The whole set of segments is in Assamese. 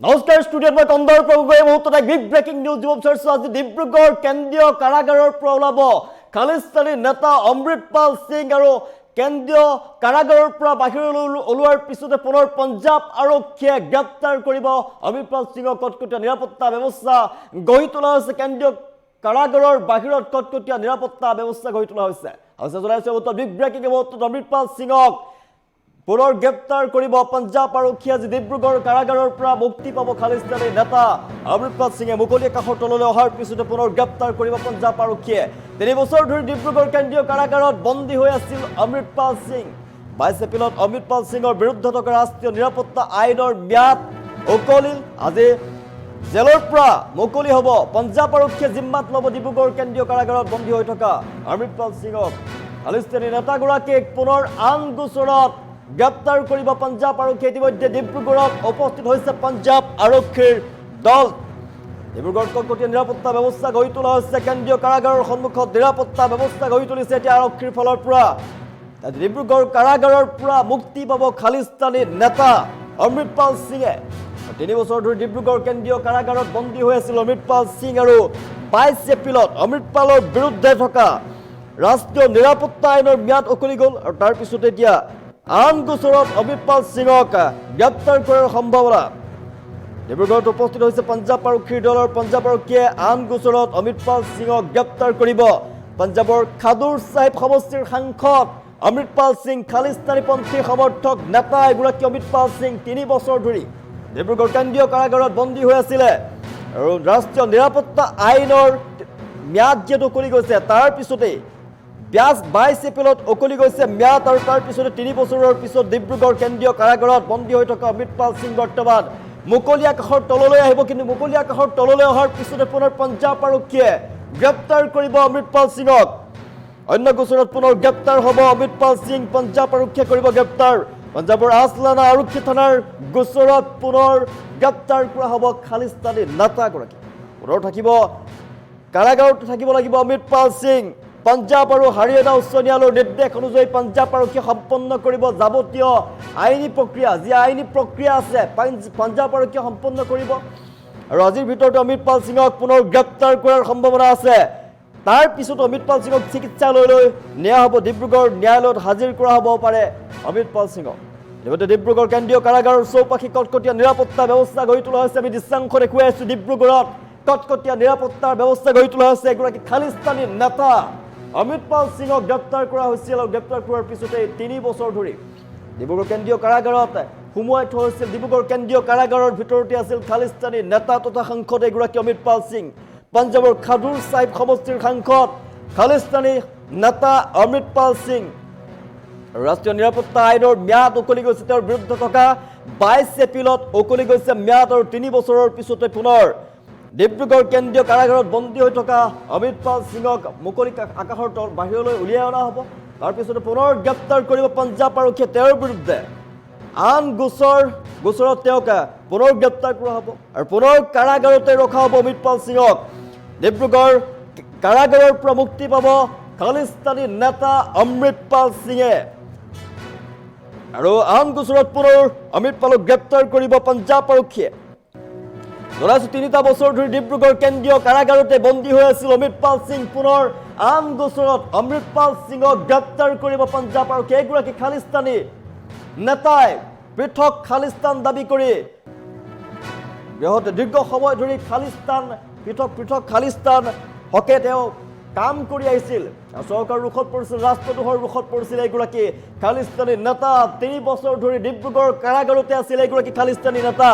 নমস্কাৰ ষ্টুডিঅ'ত মই কন্দৰ প্ৰভুৱে মুহূৰ্তত এক বিগ ব্ৰেকিং নিউজ দিব বিচাৰিছোঁ। আজি ডিব্ৰুগড় কেন্দ্ৰীয় কাৰাগাৰৰ পৰা ওলাব খালিস্তানী নেতা অমৃতপাল সিং আৰু কেন্দ্ৰীয় কাৰাগাৰৰ পৰা বাহিৰলৈ ওলোৱাৰ পিছতে পুনৰ পঞ্জাৱ আৰক্ষীয়ে গ্ৰেপ্তাৰ কৰিব অমৃতপাল সিঙক। কটকটীয়া নিৰাপত্তা ব্যৱস্থা গঢ়ি তোলা হৈছে। কেন্দ্ৰীয় কাৰাগাৰৰ বাহিৰত কটকটীয়া নিৰাপত্তা ব্যৱস্থা গঢ়ি তোলা হৈছে। জনাইছে বিগ ব্ৰেকিং মুহূৰ্তত অমৃতপাল সিঙক পুনৰ গ্ৰেপ্তাৰ কৰিব পঞ্জাৱ আৰক্ষীয়ে। আজি ডিব্ৰুগড় কাৰাগাৰৰ পৰা মুক্তি পাব খালিস্তানী নেতা অমৃতপাল সিঙে। মুকলি আকাশৰ তললৈ অহাৰ পিছতে পুনৰ গ্ৰেপ্তাৰ কৰিব পঞ্জাৱ আৰক্ষীয়ে। 3 বছৰ ধৰি ডিব্ৰুগড় কেন্দ্ৰীয় কাৰাগাৰত বন্দী হৈ আছিল অমৃতপাল সিং। 22 এপ্ৰিলত অমৃতপাল সিঙৰ বিৰুদ্ধে থকা ৰাষ্ট্ৰীয় নিৰাপত্তা আইনৰ ম্যাদ উকলিল। আজি জেলৰ পৰা মুকলি হ'ব। পঞ্জাৱ আৰক্ষীয়ে জিম্মাত ল'ব ডিব্ৰুগড় কেন্দ্ৰীয় কাৰাগাৰত বন্দী হৈ থকা অমৃতপাল সিঙক। খালিস্তানী নেতাগৰাকীক পুনৰ আন গোচৰত গ্ৰেপ্তাৰ কৰিব পঞ্জাৱ আৰক্ষীয়ে। ইতিমধ্যে ডিব্ৰুগড়ত উপস্থিত হৈছে পঞ্জাৱ আৰক্ষীৰ দল। ডিব্ৰুগড়ত কটকটীয়া নিৰাপত্তা ব্যৱস্থা গঢ়ি তোলা হৈছে। কেন্দ্ৰীয় কাৰাগাৰৰ সন্মুখত নিৰাপত্তা ব্যৱস্থা গঢ়ি তুলিছে এতিয়া আৰক্ষীৰ ফালৰ পৰা। ডিব্ৰুগড় কাৰাগাৰৰ পৰা মুক্তি পাব খালিস্তানী নেতা অমৃতপাল সিঙে। 3 বছৰ ধৰি ডিব্ৰুগড় কেন্দ্ৰীয় কাৰাগাৰত বন্দী হৈ আছিল অমৃতপাল সিং আৰু 22 এপ্ৰিলত অমৃতপালৰ বিৰুদ্ধে থকা ৰাষ্ট্ৰীয় নিৰাপত্তা আইনৰ ম্যাদ উকলি গ'ল আৰু তাৰ পিছতে এতিয়া আন গোচৰত অমৃতপাল সিঙক গ্ৰেপ্তাৰ কৰাৰ সম্ভাৱনা। ডিব্ৰুগড়ত উপস্থিত হৈছে পঞ্জাৱ আৰক্ষীৰ দলৰ। পঞ্জাৱ আৰক্ষীয়ে আন গোচৰত অমৃতপাল সিঙক গ্ৰেপ্তাৰ কৰিব। পঞ্জাৱৰ খাদুৰ চাহিব সমষ্টিৰ সাংসদ অমৃতপাল সিং খালিস্তানীপন্থী সমৰ্থক নেতা এগৰাকী অমৃতপাল সিং 3 বছৰ ধৰি ডিব্ৰুগড় কেন্দ্ৰীয় কাৰাগাৰত বন্দী হৈ আছিলে আৰু ৰাষ্ট্ৰীয় নিৰাপত্তা আইনৰ ম্যাদ যিহেতু উকলি গৈছে তাৰ পিছতেই 22 এপ্ৰিলত উকলি গৈছে ম্যাদ আৰু তাৰ পিছতে 3 বছৰৰ পিছত ডিব্ৰুগড় কেন্দ্ৰীয় কাৰাগাৰত বন্দী হৈ থকা অমৃতপাল সিং বৰ্তমান মুকলি আকাশৰ তললৈ আহিব। কিন্তু মুকলি আকাশৰ তললৈ অহাৰ পিছতে পুনৰ পঞ্জাৱ আৰক্ষীয়ে গ্ৰেপ্তাৰ কৰিব অমৃতপাল সিঙক। অন্য গোচৰত পুনৰ গ্ৰেপ্তাৰ হ'ব অমৃতপাল সিং। পঞ্জাৱ আৰক্ষীয়ে কৰিব গ্ৰেপ্তাৰ। পঞ্জাৱৰ আছলানা আৰক্ষী থানাৰ গোচৰত পুনৰ গ্ৰেপ্তাৰ কৰা হ'ব খালিস্তানী নেতাগৰাকী। পুনৰ থাকিব কাৰাগাৰত থাকিব লাগিব অমৃতপাল সিং। পঞ্জাৱ আৰু হাৰিয়ানা উচ্চ ন্যায়ালয়ৰ নিৰ্দেশ অনুযায়ী পঞ্জাৱ আৰক্ষীয়ে সম্পন্ন কৰিব যাৱতীয় আইনী প্ৰক্ৰিয়া। যি আইনী প্ৰক্ৰিয়া আছে পঞ্জাৱ আৰক্ষীয়ে সম্পন্ন কৰিব আৰু আজিৰ ভিতৰতে অমৃতপাল সিঙক পুনৰ গ্ৰেপ্তাৰ কৰাৰ সম্ভাৱনা আছে। তাৰ পিছত অমৃতপাল সিঙক চিকিৎসালয়লৈ নিয়া হ'ব। ডিব্ৰুগড় ন্যায়ালয়ত হাজিৰ কৰা হ'ব পাৰে অমৃতপাল সিঙক। লগতে ডিব্ৰুগড় কেন্দ্ৰীয় কাৰাগাৰৰ চৌপাশে কটকটীয়া নিৰাপত্তা ব্যৱস্থা গঢ়ি তোলা হৈছে। আমি দৃশ্যাংশ দেখুৱাই আছোঁ। ডিব্ৰুগড়ত কটকটীয়া নিৰাপত্তাৰ ব্যৱস্থা গঢ়ি তোলা হৈছে। এগৰাকী খালিস্তানী নেতা অমৃতপাল সিঙক গ্ৰেপ্তাৰ কৰা হৈছিল আৰু গ্ৰেপ্তাৰ কৰাৰ পিছতে 3 বছৰ ধৰি ডিব্ৰুগড় কেন্দ্ৰীয় কাৰাগাৰত সোমোৱাই থোৱা হৈছিল। ডিব্ৰুগড় কেন্দ্ৰীয় কাৰাগাৰৰ ভিতৰতে আছিল খালিস্তানী নেতা তথা সাংসদ এগৰাকী অমৃতপাল সিং। পঞ্জাৱৰ খাদুৰ চাহিব সমষ্টিৰ সাংসদ খালিস্তানী নেতা অমৃতপাল সিং। ৰাষ্ট্ৰীয় নিৰাপত্তা আইনৰ ম্যাদ উকলি গৈছে। তেওঁৰ বিৰুদ্ধে থকা 22 এপ্ৰিলত উকলি গৈছে ম্যাদ আৰু 3 বছৰৰ পিছতে পুনৰ ডিব্ৰুগড় কেন্দ্ৰীয় কাৰাগাৰত বন্দী হৈ থকা অমৃতপাল সিঙক মুকলি আকাশৰ বাহিৰলৈ উলিয়াই অনা হ'ব। তাৰপিছতে পুনৰ গ্ৰেপ্তাৰ কৰিব পঞ্জাৱ আৰক্ষীয়ে। তেওঁৰ বিৰুদ্ধে আন গোচৰত তেওঁক পুনৰ গ্ৰেপ্তাৰ কৰা হ'ব আৰু পুনৰ কাৰাগাৰতে ৰখা হ'ব অমৃতপাল সিঙক। ডিব্ৰুগড় কাৰাগাৰৰ পৰা মুক্তি পাব খালিস্তানী নেতা অমৃতপাল সিঙে আৰু আন গোচৰত পুনৰ অমৃতপালক গ্ৰেপ্তাৰ কৰিব পঞ্জাৱ আৰক্ষীয়ে। জনাইছোঁ 3টা বছৰ ধৰি ডিব্ৰুগড় কেন্দ্ৰীয় কাৰাগাৰতে বন্দী হৈ আছিল অমৃতপাল সিং। পুনৰ আন গোচৰত অমৃতপাল সিঙক গ্ৰেপ্তাৰ কৰিব পঞ্জাৱ আৰক্ষীয়ে। এগৰাকী খালিস্তানী নেতাই পৃথক খালিস্তান দাবী কৰি দীৰ্ঘ সময় ধৰি পৃথক খালিস্তান হকে তেওঁ কাম কৰি আহিছিল। চৰকাৰ ৰোষত পৰিছিল, ৰাষ্ট্ৰদ্ৰোহৰ ৰোষত পৰিছিল এগৰাকী খালিস্তানী নেতা। 3 বছৰ ধৰি ডিব্ৰুগড় কাৰাগাৰতে আছিল এগৰাকী খালিস্তানী নেতা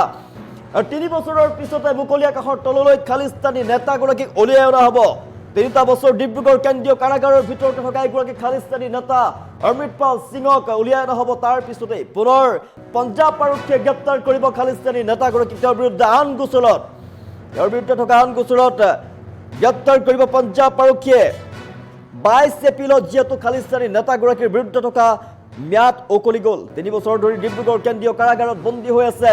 আৰু 3 বছৰৰ পিছতে মুকলি আকাশৰ তললৈ খালিস্তানী নেতাগৰাকীক উলিয়াই অনা হ'ব। 3টা বছৰ ডিব্ৰুগড় কেন্দ্ৰীয় কাৰাগাৰৰ ভিতৰতে থকা এগৰাকী খালিস্তানী নেতা অমৃতপাল সিঙক উলিয়াই অনা হ'ব। তাৰ পিছতেই পুনৰ পঞ্জাৱ আৰক্ষীয়ে গ্ৰেপ্তাৰ কৰিব খালিস্তানী নেতাগৰাকীক। তেওঁৰ বিৰুদ্ধে থকা আন গোচৰত গ্ৰেপ্তাৰ কৰিব পঞ্জাৱ আৰক্ষীয়ে। 22 এপ্ৰিলত যিহেতু খালিস্তানী নেতাগৰাকীৰ বিৰুদ্ধে থকা ম্যাদ উকলি গ'ল। 3 বছৰ ধৰি ডিব্ৰুগড় কেন্দ্ৰীয় কাৰাগাৰত বন্দী হৈ আছে।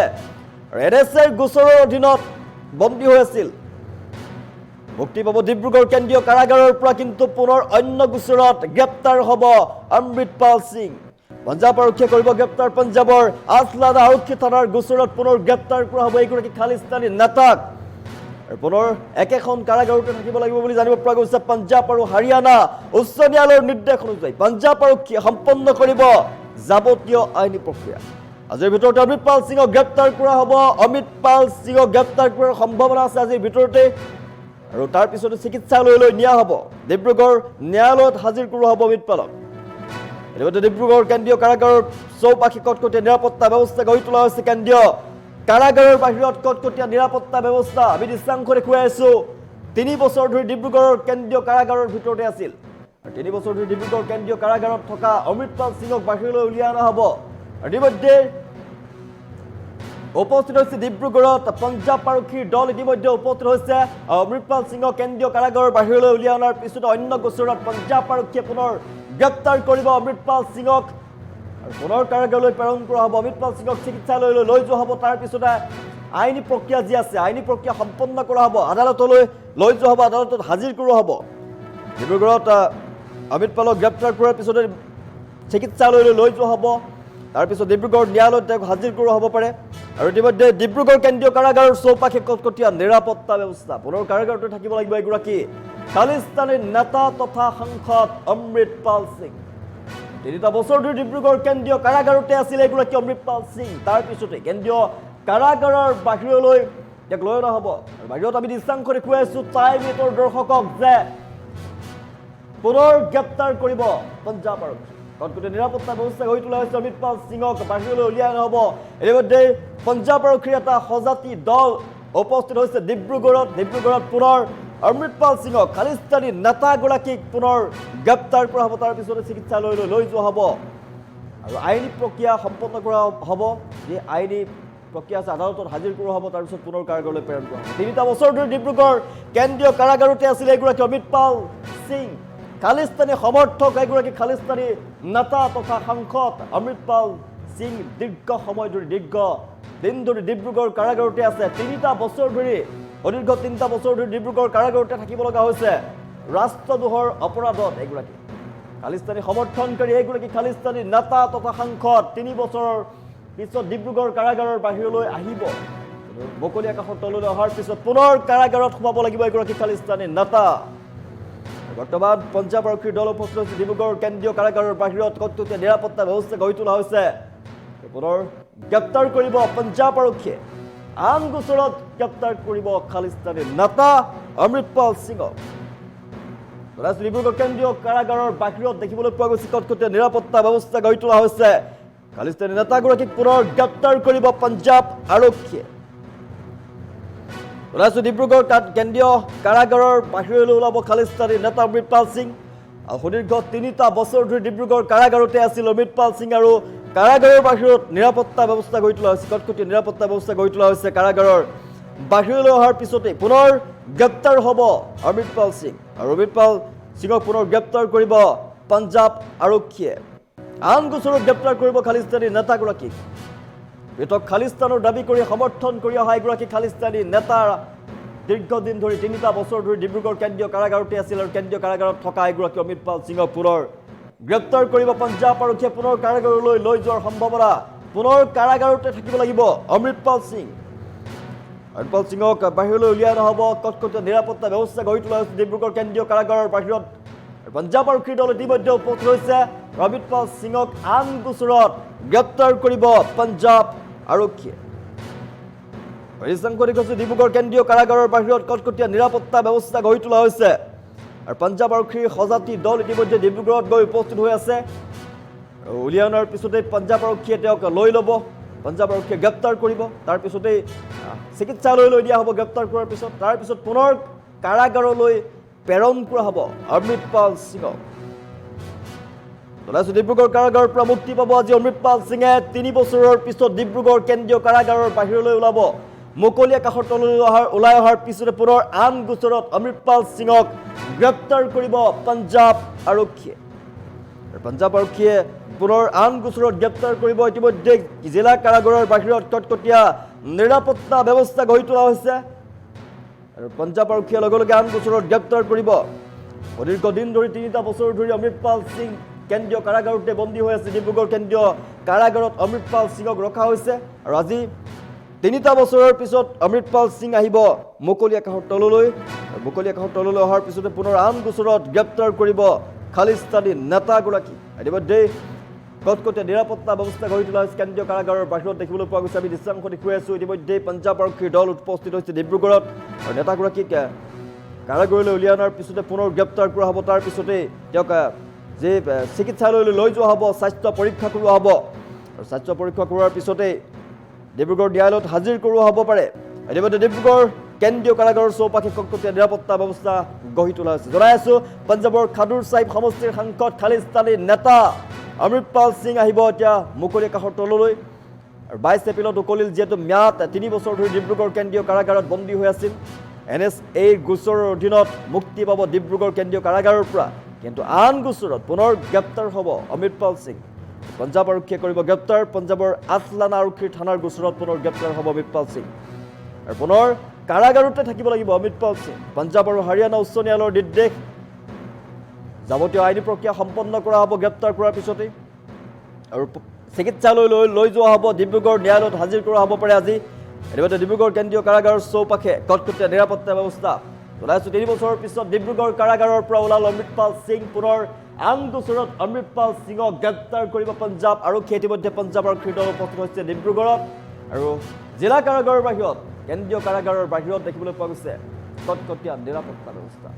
NSAৰ গোচৰৰ অধীনত বন্দী হৈ আছিল। মুক্তি পাব ডিব্ৰুগড় কেন্দ্ৰীয় কাৰাগাৰৰ পৰা, কিন্তু পুনৰ অন্য গোচৰত গ্ৰেপ্তাৰ হ'ব অমৃতপাল সিং। পঞ্জাব আৰক্ষীয়ে কৰিব গ্ৰেপ্তাৰ পঞ্জাবৰ আছলান আৰক্ষী থানাৰ গোচৰত পুনৰ গ্ৰেপ্তাৰ কৰা হ'ব এইগৰাকী খালিস্তানী নেতাক আৰু পুনৰ একেখন কাৰাগাৰতে থাকিব লাগিব বুলি জানিব পৰা গৈছে পঞ্জাব আৰু হাৰিয়ানা উচ্চ ন্যায়ালয়ৰ নিৰ্দেশ অনুযায়ী পঞ্জাব আৰক্ষীয়ে সম্পন্ন কৰিব যাৱতীয় আইনী প্ৰক্ৰিয়া আজিৰ ভিতৰতে অমৃতপাল সিঙক গ্ৰেপ্তাৰ কৰা হ'ব অমৃতপাল সিঙক গ্ৰেপ্তাৰ কৰাৰ সম্ভাৱনা আছে আজিৰ ভিতৰতে আৰু তাৰ পিছতে চিকিৎসালয়লৈ নিয়া হ'ব ডিব্ৰুগড় ন্যায়ালয়ত হাজিৰ কৰা হ'ব অমৃতপালক ইতিমধ্যে ডিব্ৰুগড় কেন্দ্ৰীয় কাৰাগাৰৰ চৌপাশে কটকটীয়া নিৰাপত্তা ব্যৱস্থা গঢ়ি তোলা হৈছে কেন্দ্ৰীয় কাৰাগাৰৰ বাহিৰত কটকটীয়া নিৰাপত্তা ব্যৱস্থা আমি দৃশ্যাংশ দেখুৱাই আছো 3 বছৰ ধৰি ডিব্ৰুগড়ৰ কেন্দ্ৰীয় কাৰাগাৰৰ ভিতৰতে আছিল আৰু 3 বছৰ ধৰি ডিব্ৰুগড় কেন্দ্ৰীয় কাৰাগাৰত থকা অমৃতপাল সিঙক বাহিৰলৈ উলিয়াই অনা হ'ব ইতিমধ্যে উপস্থিত হৈছে ডিব্ৰুগড়ত পঞ্জাব আৰক্ষীৰ দল ইতিমধ্যে উপস্থিত হৈছে অমৃতপাল সিঙক কেন্দ্ৰীয় কাৰাগাৰৰ বাহিৰলৈ উলিয়াই অনাৰ পিছতে অন্য গোচৰত পঞ্জাব আৰক্ষীয়ে পুনৰ গ্ৰেপ্তাৰ কৰিব অমৃতপাল সিঙক আৰু পুনৰ কাৰাগাৰলৈ প্ৰেৰণ কৰা হ'ব অমৃতপাল সিঙক চিকিৎসালয়লৈ লৈ যোৱা হ'ব তাৰ পিছতে আইনী প্ৰক্ৰিয়া যি আছে আইনী প্ৰক্ৰিয়া সম্পন্ন কৰা হ'ব আদালতলৈ লৈ যোৱা হ'ব আদালতত হাজিৰ কৰোৱা হ'ব ডিব্ৰুগড়ত অমৃতপালক গ্ৰেপ্তাৰ কৰাৰ পিছতে চিকিৎসালয়লৈ লৈ যোৱা হ'ব তাৰ পিছত ডিব্ৰুগড় ন্যায়ালয়ত তেওঁক হাজিৰ কৰোৱা হ'ব পাৰে আৰু ইতিমধ্যে ডিব্ৰুগড় কেন্দ্ৰীয় কাৰাগাৰৰ চৌপাশে কটকটীয়া নিৰাপত্তা ব্যৱস্থা পুনৰ কাৰাগাৰতে থাকিব লাগিব এগৰাকী খালিস্তানী নেতা তথা সাংসদ অমৃতপাল সিং 3 বছৰ ধৰি ডিব্ৰুগড় কেন্দ্ৰীয় কাৰাগাৰতে আছিল এগৰাকী অমৃতপাল সিং তাৰ পিছতে কেন্দ্ৰীয় কাৰাগাৰৰ বাহিৰলৈ তেওঁক লৈ অনা হ'ব আৰু বাহিৰত আমি দৃশ্যাংশ দেখুৱাই আছো টাইম এইটৰ দৰ্শকক যে পুনৰ গ্ৰেপ্তাৰ কৰিব পঞ্জাব আৰক্ষী কটকটীয়া নিৰাপত্তা ব্যৱস্থা গঢ়ি তোলা হৈছে অমৃতপাল সিঙক বাহিৰলৈ উলিয়াই অনা হ'ব ইতিমধ্যে পঞ্জাব আৰক্ষীৰ এটা সজাতি দল উপস্থিত হৈছে ডিব্ৰুগড়ত পুনৰ অমৃতপাল সিঙক খালিস্তানী নেতাগৰাকীক পুনৰ গ্ৰেপ্তাৰ কৰা হ'ব তাৰ পিছতে চিকিৎসালয়লৈ লৈ যোৱা হ'ব আৰু আইনী প্ৰক্ৰিয়া সম্পন্ন কৰা হ'ব যে আইনী প্ৰক্ৰিয়া আছে আদালতত হাজিৰ কৰা হ'ব তাৰ পিছত পুনৰ কাৰাগাৰলৈ প্ৰেৰণ কৰা হ'ব 3 বছৰ ধৰি ডিব্ৰুগড় কেন্দ্ৰীয় কাৰাগাৰতে আছিল এগৰাকী অমৃতপাল সিং খালিস্তানী সমৰ্থক এগৰাকী খালিস্তানী নেতা তথা সাংসদ অমৃতপাল সিং দীৰ্ঘ সময় ধৰি দীৰ্ঘ দিন ধৰি ডিব্ৰুগড় কাৰাগাৰতে আছে 3 বছৰ ধৰি অদীৰ্ঘ 3 বছৰ ধৰি ডিব্ৰুগড় কাৰাগাৰতে থাকিব লগা হৈছে ৰাষ্ট্ৰদ্ৰোহৰ অপৰাধত এগৰাকী খালিস্তানী সমৰ্থনকাৰী এগৰাকী খালিস্তানী নেতা তথা সাংসদ 3 বছৰৰ পিছত ডিব্ৰুগড় কাৰাগাৰৰ বাহিৰলৈ আহিব বকলি আকাশৰ তললৈ অহাৰ পিছত পুনৰ কাৰাগাৰত সোমাব লাগিব এগৰাকী খালিস্তানী নেতা বৰ্তমান পঞ্জাব আৰক্ষীৰ দল উপস্থিত হৈছে ডিব্ৰুগড় কেন্দ্ৰীয় কাৰাগাৰৰ বাহিৰত কটকটীয়া নিৰাপত্তা ব্যৱস্থা গঢ়ি তোলা হৈছে পুনৰ গ্ৰেপ্তাৰ কৰিব পঞ্জাব আৰক্ষীয়ে আন গোচৰত গ্ৰেপ্তাৰ কৰিব খালিস্তানী নেতা অমৃতপাল সিঙক ডিব্ৰুগড় কেন্দ্ৰীয় কাৰাগাৰৰ বাহিৰত দেখিবলৈ পোৱা গৈছে কটকটীয়া নিৰাপত্তা ব্যৱস্থা গঢ়ি তোলা হৈছে খালিস্তানী নেতাগৰাকীক পুনৰ গ্ৰেপ্তাৰ কৰিব পঞ্জাব আৰক্ষীয়ে ডিব্ৰুগড় কেন্দ্ৰীয় কাৰাগাৰৰ বাহিৰলৈ ওলাব খালিস্তানী নেতা অমৃতপাল সিং সুদীৰ্ঘ 3 বছৰ ধৰি ডিব্ৰুগড় কাৰাগাৰতে আছিল অমৃতপাল সিং আৰু কাৰাগাৰৰ বাহিৰত নিৰাপত্তা ব্যৱস্থা গঢ়ি তোলা হৈছে কটকটীয়া নিৰাপত্তা ব্যৱস্থা গঢ়ি তোলা হৈছে কাৰাগাৰৰ বাহিৰলৈ অহাৰ পিছতে পুনৰ গ্ৰেপ্তাৰ হ'ব অমৃতপাল সিং আৰু অমৃতপাল সিঙক পুনৰ গ্ৰেপ্তাৰ কৰিব পঞ্জাব আৰক্ষীয়ে আন গোচৰত গ্ৰেপ্তাৰ কৰিব খালিস্তানী নেতাগৰাকীক পৃথক খালিস্তানৰ দাবী কৰি সমৰ্থন কৰি অহা এগৰাকী খালিস্তানী নেতা দীৰ্ঘদিন ধৰি 3 বছৰ ধৰি ডিব্ৰুগড় কেন্দ্ৰীয় কাৰাগাৰতে আছিল আৰু কেন্দ্ৰীয় কাৰাগাৰত থকা এগৰাকী অমৃতপাল সিঙক পুনৰ গ্ৰেপ্তাৰ কৰিব পঞ্জাব আৰক্ষীয়ে পুনৰ কাৰাগাৰলৈ লৈ যোৱাৰ সম্ভাৱনা পুনৰ কাৰাগাৰতে থাকিব লাগিব অমৃতপাল সিঙক বাহিৰলৈ উলিয়াই অনা হ'ব কটকটীয়া নিৰাপত্তা ব্যৱস্থা গঢ়ি তোলা হৈছে ডিব্ৰুগড় কেন্দ্ৰীয় কাৰাগাৰৰ বাহিৰত পঞ্জাব আৰক্ষীৰ দল ইতিমধ্যে উপস্থিত হৈছে অমৃতপাল সিঙক আন গোচৰত গ্ৰেপ্তাৰ কৰিব পঞ্জাব আৰক্ষীয়ে ডিব্ৰুগড় কেন্দ্ৰীয় কাৰাগাৰৰ বাহিৰত কটকটীয়া নিৰাপত্তা ব্যৱস্থা গঢ়ি তোলা হৈছে আৰু পঞ্জাব আৰক্ষীৰ সজাতি দল ইতিমধ্যে ডিব্ৰুগড়ত গৈ উপস্থিত হৈ আছে উলিয়াই অনাৰ পিছতে পঞ্জাব আৰক্ষীয়ে তেওঁক লৈ ল'ব পঞ্জাব আৰক্ষীয়ে গ্ৰেপ্তাৰ কৰিব তাৰ পিছতে চিকিৎসালয়লৈ দিয়া হ'ব গ্ৰেপ্তাৰ কৰাৰ পিছত তাৰ পিছত পুনৰ কাৰাগাৰলৈ প্ৰেৰণ কৰা হ'ব অমৃতপাল সিঙক ডিব্ৰুগড় কাৰাগাৰৰ পৰা মুক্তি পাব আজি অমৃতপাল সিঙে 3 বছৰৰ পিছত ডিব্ৰুগড় কেন্দ্ৰীয় কাৰাগাৰৰ বাহিৰলৈ ওলাব মুকলি আকাশৰ তললৈ ওলাই অহাৰ পিছতে পুনৰ আন গোচৰত অমৃতপাল সিঙক গ্ৰেপ্তাৰ কৰিব পঞ্জাব আৰক্ষীয়ে পঞ্জাব আৰক্ষীয়ে পুনৰ আন গোচৰত গ্ৰেপ্তাৰ কৰিব ইতিমধ্যে জিলা কাৰাগাৰৰ বাহিৰত কটকটীয়া নিৰাপত্তা ব্যৱস্থা গঢ়ি তোলা হৈছে আৰু পঞ্জাব আৰক্ষীয়ে লগে লগে আন গোচৰত গ্ৰেপ্তাৰ কৰিব অদীৰ্ঘ দিন ধৰি 3 বছৰ ধৰি অমৃতপাল সিং কেন্দ্ৰীয় কাৰাগাৰতে বন্দী হৈ আছে ডিব্ৰুগড় কেন্দ্ৰীয় কাৰাগাৰত অমৃতপাল সিঙক ৰখা হৈছে আৰু আজি 3টা বছৰৰ পিছত অমৃতপাল সিং আহিব মুকলি আকাশৰ তললৈ মুকলি আকাশৰ তললৈ অহাৰ পিছতে পুনৰ আন গোচৰত গ্ৰেপ্তাৰ কৰিব খালিস্তানী নেতাগৰাকী ইতিমধ্যে কটকটীয়া নিৰাপত্তা ব্যৱস্থা গঢ়ি তোলা হৈছে কেন্দ্ৰীয় কাৰাগাৰৰ বাহিৰত দেখিবলৈ পোৱা গৈছে আমি দৃশ্যাংশ দেখুৱাই আছোঁ ইতিমধ্যে পঞ্জাৱ আৰক্ষীৰ দল উপস্থিত হৈছে ডিব্ৰুগড়ত আৰু নেতাগৰাকীক কাৰাগাৰলৈ উলিয়াই অনাৰ পিছতে পুনৰ গ্ৰেপ্তাৰ কৰা হ'ব তাৰ পিছতে তেওঁক যে চিকিৎসালয়লৈ লৈ যোৱা হ'ব স্বাস্থ্য পৰীক্ষা কৰোৱা হ'ব আৰু স্বাস্থ্য পৰীক্ষা কৰোৱাৰ পিছতে ডিব্ৰুগড় ন্যায়ালয়ত হাজিৰ কৰোৱা হ'ব পাৰে ইতিমধ্যে ডিব্ৰুগড় কেন্দ্ৰীয় কাৰাগাৰৰ চৌপাশে কটকটীয়া নিৰাপত্তা ব্যৱস্থা গঢ়ি তোলা হৈছে জনাই আছোঁ পঞ্জাৱৰ খাদুৰ চাহিব সমষ্টিৰ সাংসদ খালিস্তানী নেতা অমৃতপাল সিং আহিব এতিয়া মুকলি আকাশৰ তললৈ আৰু 22 এপ্ৰিলত উকলিল যিহেতু ম্যাদ 3 বছৰ ধৰি ডিব্ৰুগড় কেন্দ্ৰীয় কাৰাগাৰত বন্দী হৈ আছিল NSA গোচৰৰ অধীনত মুক্তি পাব ডিব্ৰুগড় কেন্দ্ৰীয় কাৰাগাৰৰ পৰা কিন্তু আন গোচৰত পুনৰ গ্ৰেপ্তাৰ হ'ব অমৃতপাল সিং পঞ্জাৱ আৰক্ষীয়ে কৰিব গ্ৰেপ্তাৰ পঞ্জাৱৰ আছলানা আৰক্ষীৰ থানাৰ গোচৰত পুনৰ গ্ৰেপ্তাৰ হ'ব অমৃতপাল সিং আৰু পুনৰ কাৰাগাৰতে থাকিব লাগিব অমৃতপাল সিং পঞ্জাৱ আৰু হাৰিয়ানা উচ্চ ন্যায়ালয়ৰ নিৰ্দেশ যাৱতীয় আইনী প্ৰক্ৰিয়া সম্পন্ন কৰা হ'ব গ্ৰেপ্তাৰ কৰাৰ পিছতেই আৰু চিকিৎসালয়লৈ লৈ যোৱা হ'ব ডিব্ৰুগড় ন্যায়ালয়ত হাজিৰ কৰা হ'ব পাৰে আজি ইতিমধ্যে ডিব্ৰুগড় কেন্দ্ৰীয় কাৰাগাৰৰ চৌপাশে কটকটীয়া নিৰাপত্তা ব্যৱস্থা জনাইছোঁ 3 বছৰৰ পিছত ডিব্ৰুগড় কাৰাগাৰৰ পৰা ওলাল অমৃতপাল সিং পুনৰ আন গোচৰত অমৃতপাল সিঙক গ্ৰেপ্তাৰ কৰিব পঞ্জাৱ আৰক্ষীয়ে ইতিমধ্যে পঞ্জাৱ আৰক্ষীৰ দল উপস্থিত হৈছে ডিব্ৰুগড়ত আৰু জিলা কাৰাগাৰৰ বাহিৰত কেন্দ্ৰীয় কাৰাগাৰৰ বাহিৰত দেখিবলৈ পোৱা গৈছে কটকটীয়া নিৰাপত্তা ব্যৱস্থা